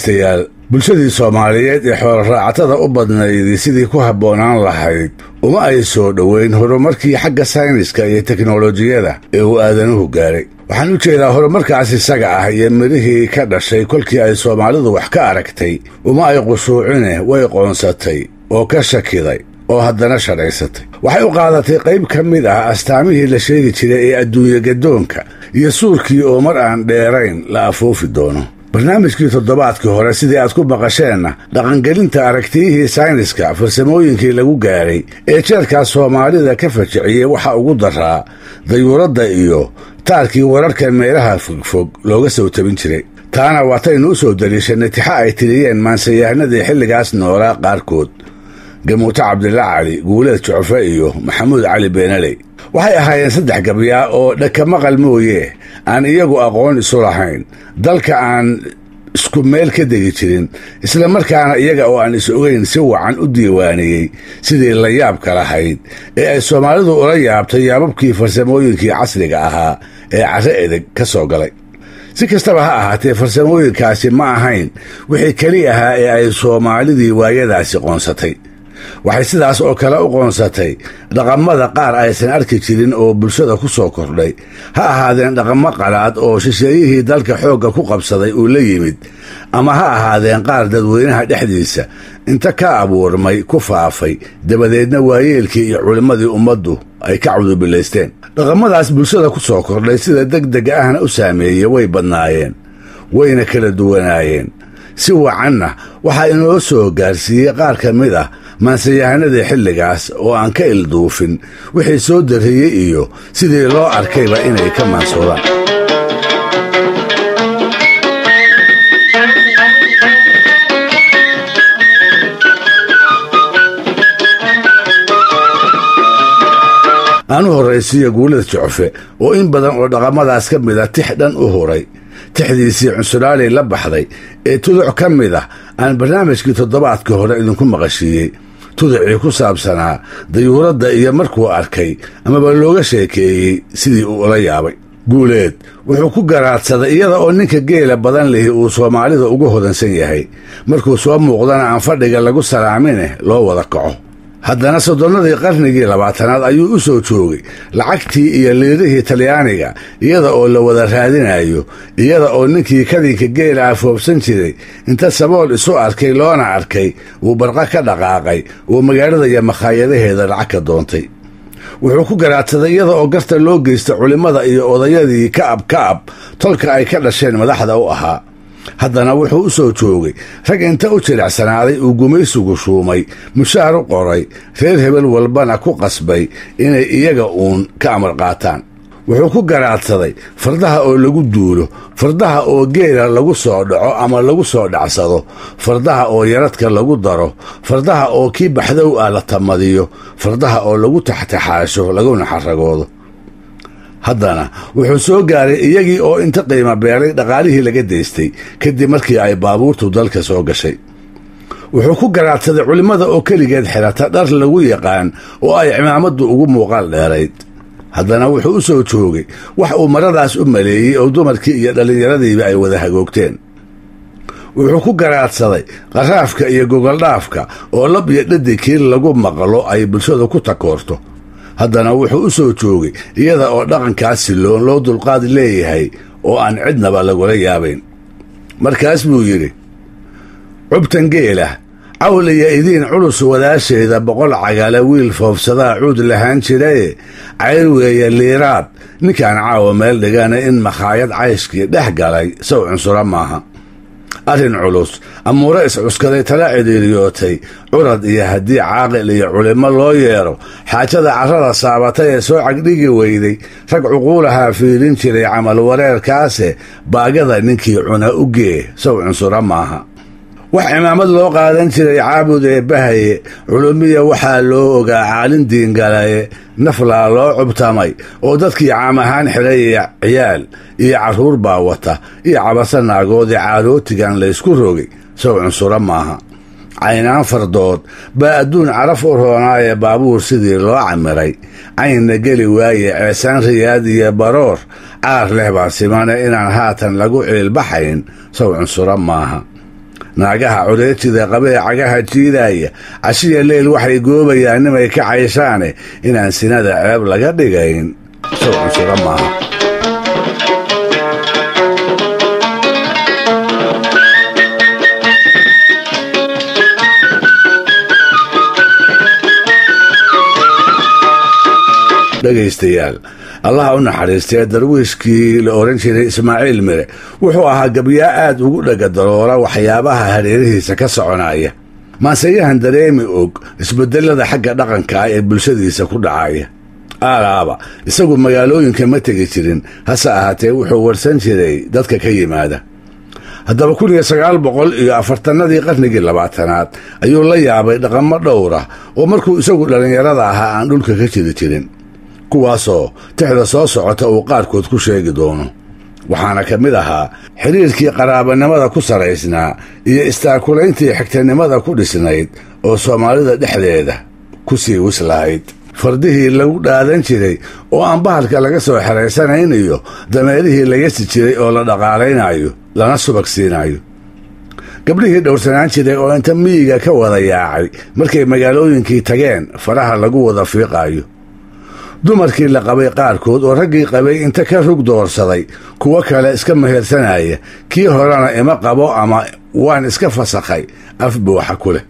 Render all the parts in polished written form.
dhegaystayaal bulshadii Soomaaliyeed ee xoolo raacatada u badnayd sidii ku habboonaan lahayd uma ay soo dhoweyn horumarkii xagga sayniska iyo teknolojiyada ee uu aadanuhu gaaray. waxaan u jeedaa horumarkaas isaga ah iyo mirihii ka dhashay kolkii ay Soomaalidu wax ka aragtay uma ay qushuucine way qoonsatay oo ka shakiday oo haddana sharaysatay. waxay u qaadatay qayb ka mid ah astaamihii la sheegi jiray ee adduunyo gadoonka iyo suurkii oo mar aan dheerayn la afoofi doono. barnaamijkii toddobaadkii hore sidii aad ku maqasheenna dhaqangelinta aragtiyihii sayniska farsamooyinkii lagu gaaray ee jeerkaas Soomaalida ka fajiciyey waxa ugu daraa dayuuradda iyo taarkii wararka meelaha fogfog looga soo tabin jiray. taana waataynu u soo daliishanay tixa ay tiriyeen maansayahanadii xilligaas noolaa qaarkood, gamuuto cabdilla cali, guuleed jucfe iyo maxamuud cali beenaley. waxay ahaayeen saddex gabyaa oo dhaka maqal mooye aan iyagu aqoon isu lahayn, dalka aan isku meel ka degi jirin, isla markaana iyaga oo aan is ogeyn si wacan u diiwaaniyey sidii la yaabka lahayd ee ay Soomaalidu ula yaabtay yaababkii farsamooyinkii casriga ahaa ee carre edeg ka soo galay. si kastaba ha ahaatee farsamooyinkaasi ma ahayn wixii keli ahaa ee ay Soomaalidii waayadaasi qoonsatay. waxay sidaas oo kale u qoonsatay dhaqamada qaar aysan arki jirin oo bulshada ku soo kordhay, ha ahaadeen dhaqamo qalaad oo shisheeyihii dalka xoogga ku qabsaday uu la yimid, ama ha ahaadeen qaar dadweynaha dhexdiisa inta ka abuurmay ku faafay dabadeedna waayeelkii iyo culimmadii ummaddu ay ka cudubilaysteen. dhaqamadaas bulshada ku soo kordhay sida degdega ahna u saameeyey way badnaayeen, wayna kala duwanaayeen. si wacanna waxaa inoo soo gaarsiiyey qaar ka mid ah maansayahanadii xilligaas oo aan ka ilduufin wixii soo darriyey iyo sidii loo arkayba inay ka maansoodaan. aanu horraysiiyo guuleed jucfe oo in badan oo dhaqamadaas ka mid a tix dhan u huray. tixdiisii cunsulaali la baxday ee tuduc ka mid ah aan barnaamijkii toddobaadkii hore idinku maqashiiyey, tuducii ku saabsanaa dayuuradda iyo markuu arkay amaba looga sheekeeyey sidii uu ula yaabay. guuleed wuxuu ku garaadsaday iyada oo ninka geela badan lihi uu Soomaalida ugu hodansan yahay, markuu soo muuqdana aan fadhiga lagu salaamine loo wada kaco. haddana soddonnadii qarnigii 20aad ayuu u soo joogay lacagtii iyo liirihii Talyaaniga iyada oo la wada raadinayo, iyada oo ninkii kadinka geela afoobsan jiray inta sabool isu arkay loona arkay uu barqa ka dhaqaaqay uu magaalada iyo makhaayadaheeda lacag ka doontay. wuxuu ku garaadsaday iyada oo garta loo geysta culimmada iyo odayadii ka'ab tolka ay ka dhasheen madaxda u ahaa. haddana wuxuu u soo joogay rag inta u jilicsanaaday uu gumaysigu shuumay, mushaar u qoray, reer hebel walbana ku qasbay inay iyaga uun ka amar qaataan. wuxuu ku garaadsaday fardaha oo lagu duulo, fardaha oo geela lagu soo dhaco ama lagu soo dhacsado, fardaha oo yaradka lagu daro, fardaha oo kii baxdow ah la tamadiyo, fardaha oo lagu taxtaxaasho laguna xaragoodo. haddana wuxuu soo gaaray iyagii oo inta qiimo beelay dhaqaalihii laga daystay kadib markii ay baabuurtu dalka soo gashay. wuxuu ku garaadsaday culimmada oo keligeed xirata dhar lagu yaqaan oo ay cimaamaddu ugu muuqaal dheerayd. haddana wuxuu u soo joogay wax uu maradaas u maleeyey oo dumarkii iyo dhallinyaradiiba ay wada hagoogteen. wuxuu ku garaadsaday qaraafka iyo gogoldhaafka oo lab iyo dhadigkii lagu maqlo ay bulshadu ku takoorto. haddana wuxuu u soo joogay iyada oo dhaqankaas siloon loo dulqaad leeyahay oo aan cidnaba lagula yaabayn. markaas buu yidhi, cubtan geela cawl iyo idiin culus wadaasheeda 100 cagala wiil foofsadaa cuud lahaan jiraye cayr weeye liiraad ninkaan caawa meel dhigana in makhaayad cayshkii dhex galay sow cunsura maaha. arrin culus amuure iscuskaday tala cidhiiriyootay curad iyo haddii caaqil iyo culimmo loo yeero xaajada carrada saabatay ee soo cagdhigi weyday rag cuquulahaa fiirin jiray camal wareerkaase baagada ninkii cuna u gee sow cunsura maaha. wax cimaamad loo qaadan jiray caabud ee bahaye culumiya waxaa loo ogaa caalin diingalaye naflaa loo cubtamay oo dadkii caam ahaan xidhaya ciyaal iyo carruur baa wata iyo cabasa naagoodii caarootigan laysku rogay sow cunsura maaha. caynaan fardood baa adduun caraf u roonaaye baabuur sidii loo camiray caynna geli waaye ceesaan riyaad iyo baroor caar leh baa simane inaan haatan lagu ciilbaxayn sow cunsura maaha. naagaha cureejida qabee cagaha jiidaya cashiya leyl waxay goobayaan nimay ka cayshaane inaan sinada ceeb laga dhigayn soo cunsura maaha. dhegaystayaal, allaha u naxariistee darwiishkii la oran jiray Ismaaciil Mire wuxuu ahaa gabyaa aad ugu dhagadaroora waxyaabaha hareerihiisa ka soconaya, maaseyahan dareemi og isbedelada xagga dhaqanka ee bulshadiisa ku dhacaya. aalaaba isagu magaalooyinka ma tegi jirin, hase ahaatee wuxuu warsan jiray dadka ka yimaada. haddaba 1940nadii qarnigii 20aad ayuu la yaabay dhaqamo dhowra oo markuu isagu dhallinyarada ahaa aan dhulka ka jiri jirin, kuwaasoo tixda soo socota uu qaarkood ku sheegi doono. waxaana ka mid ahaa xiriirkii qaraabanimada ku saraysnaa iyo istaakulayntii xigtanimada ku dhisnayd oo soomaalida dhexdeeda ku sii wislahayd, fardihii lagu dhaadan jiray oo aan bahalka laga soo xeraysanayn iyo dameerihii la yasi jiray oo la dhaqaalaynayo lana subagsiinayo, gabdhihii dhowrsanaan jiray oo inta miyiga ka wada yaacay markay magaalooyinkii tageen faraha lagu wada fiiqaayo, dumarkii la qabay qaarkood oo raggii qabay inta ka rug doorsaday kuwo kale iska mehersanaya, kii horena ima qabo ama waan iska fasakhay af buuxa ku leh.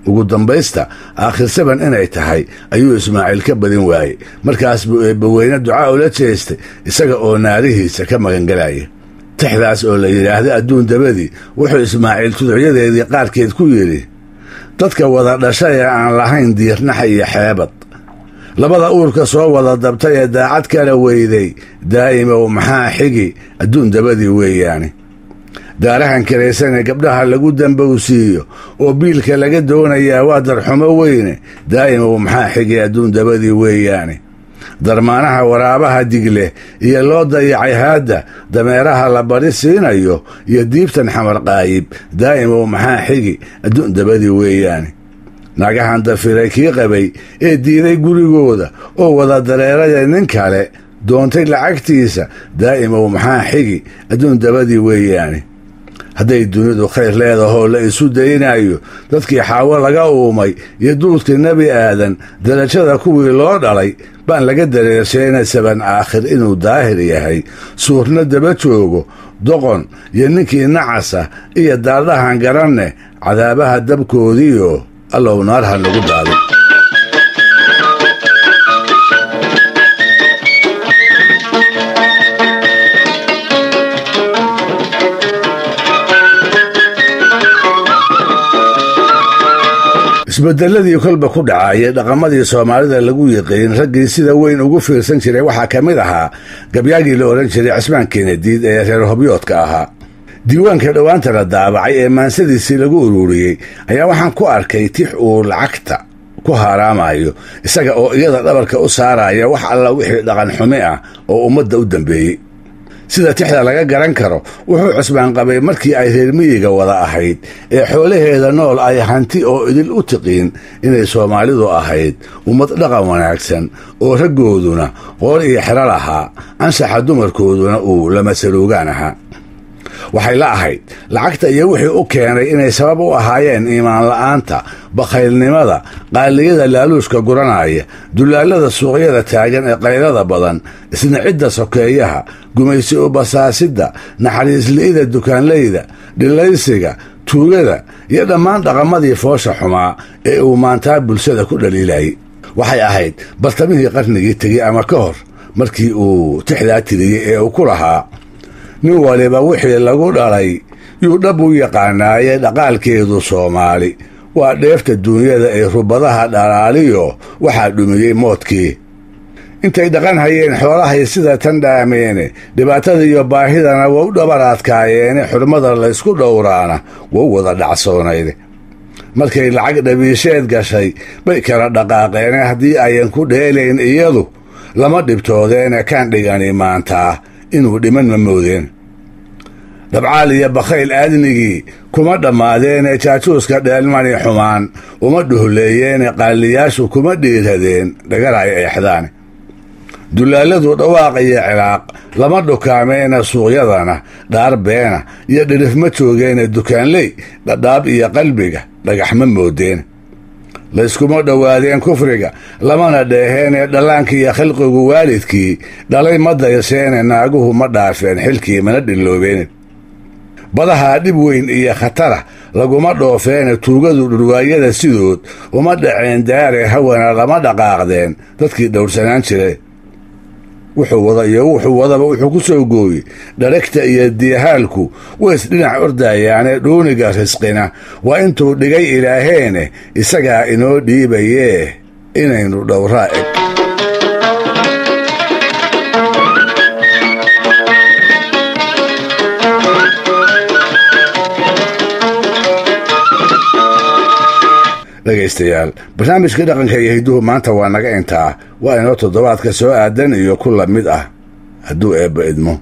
ugu dambaysta aakhir saban inay tahay ayuu Ismaaciil ka badin waayey, markaas buu eebbaweyne ducaa ula jeestay isaga oo naarihiisa ka magangalaya. tixdaas oo la yidhaahda adduun dabadii wuxuu Ismaaciil tuducyadeedii qaarkeed ku yidhi: dadka wada dhashay ee aan lahayn diirnaxa iyo xeebad, labada uurka soo wada dabtay ee daacad kala weyday, daa'imow maxaa xigi adduun dabadii weeyaane. daarahan karaysan ee gabdhaha lagu dambowsiiyo oo biilka laga doonayaa waa darxumo weyne, daa'imow maxaa xigi adduun dabadii weeyaane. darmaanaha waraabaha digle iyo loo dayacay haadda dameeraha la bari siinayo iyo diibtan xamar qaayib, daa'imow maxaa xigi adduun dabadii weeyaane. naagahan dafiray kii qabay ee diiday gurigooda oo wada dareeraya nin kale doontay lacagtiisa, daa'imow maxaa xigi adduun dabadii weeyaane. hadday dunidu khayr leedahoo la isu daynayo dadkii xaawo laga uumay iyo duudkii nebi aadan darajada kuwii loo dhalay baan laga dareershayna saban aakhir inuu daahir yahay, suurna daba joogo doqon iyo ninkii nacasa iyo daaldhahan garanne cadaabaha dabkoodiiyo allow naar ha nagu daadin. isbedeladii kolba ku dhacayay dhaqamadii soomaalida lagu yiqiin raggii sida weyn ugu fiirsan jiray waxaa ka mid ahaa gabyaagii la oran jiray Cismaan Keenadiid ee reer Hobyoodka ahaa. diiwaanka dhowaanta la daabacay ee maansadiisii lagu ururiyey ayaa waxaan ku arkay tix uu lacagta ku haaraamayo isaga oo iyada dhabarka u saaraya wax alla wixii dhaqan xumi ah oo ummadda u dambeeyey. sida tixda laga garan karo wuxuu Cismaan qabay markii ay reer miyiga wada ahayd ee xoolaheeda nool ay hanti oo idil u tiqiin inay Soomaalidu ahayd ummad dhaqan wanaagsan oo raggooduna qoor iyo xero lahaa, anshaxa dumarkooduna uu lama saroogaan ahaa. waxay la ahayd lacagta iyo wixii u keenay inay sabab u ahaayeen iimaan la'aanta, bakhaylnimada, qaaliyada laaluushka guranaya, dulaalada suuqyada taagan ee qaylada badan, isna cidda sokeeyaha, gumaysi u basaasidda, naxariisli'ida dukaanlayda, dhilaysiga, tuugada iyo dhammaan dhaqamadii foosha xumaa ee uu maantaa bulshada ku dhaliilayay. waxay ahayd bartamihii qarnigii tegey ama ka hor markii uu tixdaa tiriyey ee uu ku lahaa: nin waliba wixii lagu dhalay yuu dhab u yaqaanaaye dhaqaalkeedu Soomaali waa dheefta duunyada ee rubadaha dhalaaliyo waxaa dhumiyey moodkii. intay dhaqan hayeen xoolahay sida tan dhaameene, dhibaatada iyo baahidana waa u dhabaraadkaayeene, xurmada laysku dhowraana waa u wada dhacsoonayde. markay lacag dhabiisheed gashay bay kala dhaqaaqeene, haddii ayan ku dheelayn iyadu lama dhibtoodeene, kaan dhigani maantaa inuu dhiman ma moodeen. dhabcaal iyo bakhayl aadnigii kuma dhammaadeene, jaajuuska dheelmani xumaan uma dhuhleeyeene, qaaliyaashu kuma dhiiradeen dhagar ay eexdaane. dulaaladu dhawaaq iyo cilaaq lama dhukaameena suuqyadana dhaar beena iyo dhirif ma joogeene dukaanley dhadhaab iyo qalbiga dhagax ma moodeen layskuma dhowaadeen kufriga lamana dheeheenee dhallaankii iyo khalqigu waalidkii dhalay ma dayseene naaguhu ma dhaafeen xilkii mana dhilloobeen badahaa dhib weyn iyo khatara laguma dhoofeene tuugadu dhurwaayada sidood uma dhaceen daare hawana lama dhaqaaqdeen dadkii dhowrsanaan jire wuxuu wada iyo wuxuu wadaba wuxuu ku soo gooyey dharagta iyo diyahaalku ways dhinac ordayaane dhuuniga risqina waa intuu dhigay ilaaheene isagaa inoo dhiibayee inaynu dhowraa eg dhegaystayaal barnaamijka dhaqanka iyo hidduhu maanta waa naga intaa waa inoo toddobaadka soo aadan iyo ku la mid ah hadduu eebba idmo